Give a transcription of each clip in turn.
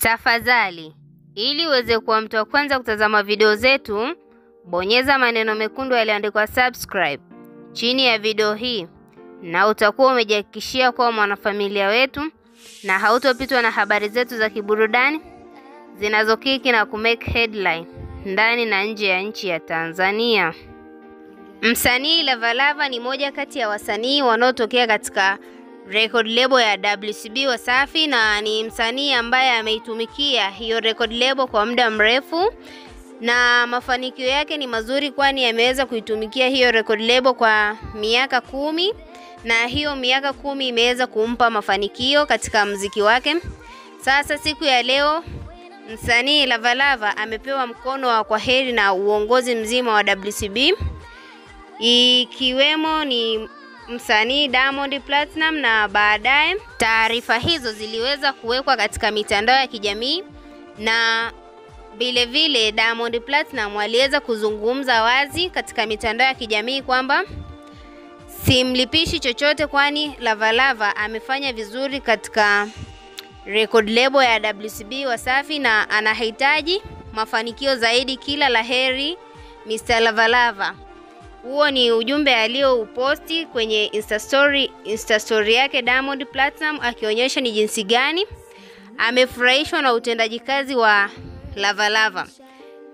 Tafadhali, ili uweze kuwa mtu wa kwanza kutazama video zetu, bonyeza maneno mekundu yaliyoandikwa subscribe chini ya video hii, na utakuwa umejihakikishia kuwa mwanafamilia wetu na hautopitwa na habari zetu za kiburudani zinazokiki na kumake headline ndani na nje ya nchi ya Tanzania. Msanii Lavalava ni moja kati ya wasanii wanaotokea katika record label ya WCB Wasafi, na ni msanii ambaye ameitumikia hiyo record label kwa muda mrefu, na mafanikio yake ni mazuri, kwani ameweza kuitumikia hiyo record label kwa miaka 10, na hiyo miaka 10 imeweza kumpa mafanikio katika muziki wake. Sasa siku ya leo msanii Lavalava amepewa mkono wa kwaheri na uongozi mzima wa WCB, ikiwemo ni msanii Diamond Platinum, na baadaye taarifa hizo ziliweza kuwekwa katika mitandao ya kijamii, na vile vile Diamond Platinum aliweza kuzungumza wazi katika mitandao ya kijamii kwamba simlipishi chochote, kwani Lavalava amefanya vizuri katika record label ya WCB Wasafi na anahitaji mafanikio zaidi. Kila laheri Mr. Lavalava. Huo ni ujumbe aliouposti kwenye Insta story yake Diamond Platinum, akionyesha ni jinsi gani amefurahishwa na utendaji kazi wa Lavalava.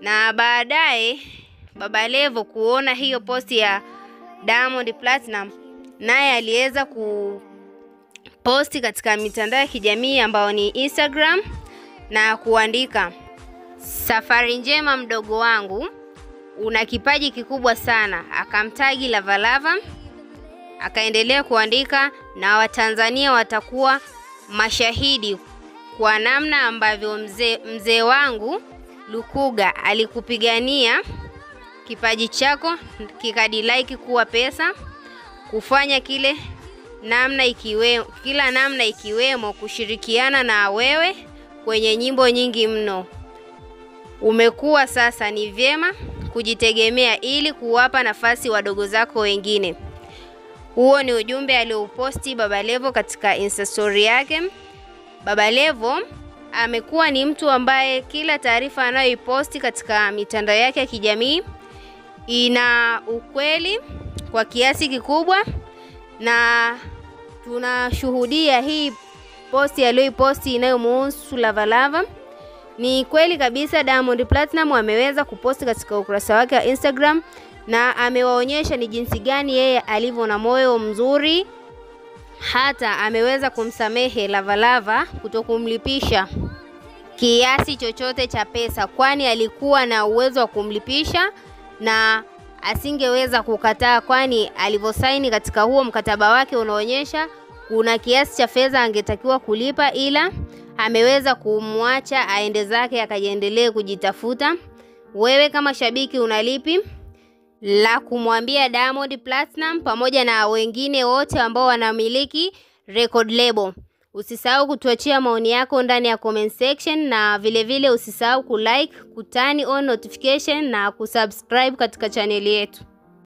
Na baadaye Baba Levo kuona hiyo posti ya Diamond Platinum, naye aliweza kuposti katika mitandao ya kijamii ambao ni Instagram na kuandika, safari njema mdogo wangu, una kipaji kikubwa sana. Akamtagi Lavalava, akaendelea kuandika, na Watanzania watakuwa mashahidi kwa namna ambavyo mzee wangu Lukuga alikupigania kipaji chako kikadilike kuwa pesa, kufanya kila namna ikiwemo kushirikiana na wewe kwenye nyimbo nyingi mno. Umekuwa sasa ni vyema kujitegemea ili kuwapa nafasi wadogo zako wengine. Huo ni ujumbe alioposti Baba Levo katika Insta story yake. Baba Levo amekuwa ni mtu ambaye kila taarifa anayoiposti katika mitandao yake ya kijamii ina ukweli kwa kiasi kikubwa, na tunashuhudia hii posti aliyoiposti inayomhusu Lavalava ni kweli kabisa. Diamond Platinum ameweza kuposti katika ukurasa wake wa Instagram na amewaonyesha ni jinsi gani yeye alivyo na moyo mzuri, hata ameweza kumsamehe Lavalava kutokumlipisha kiasi chochote cha pesa, kwani alikuwa na uwezo wa kumlipisha na asingeweza kukataa, kwani alivyosaini katika huo mkataba wake unaonyesha kuna kiasi cha fedha angetakiwa kulipa, ila ameweza kumwacha aende zake akaendelee kujitafuta. Wewe kama shabiki unalipi la kumwambia Diamond Platinum pamoja na wengine wote ambao wanamiliki record label? Usisahau kutuachia maoni yako ndani ya comment section, na vile vile usisahau kulike, kutani on notification na kusubscribe katika channel yetu.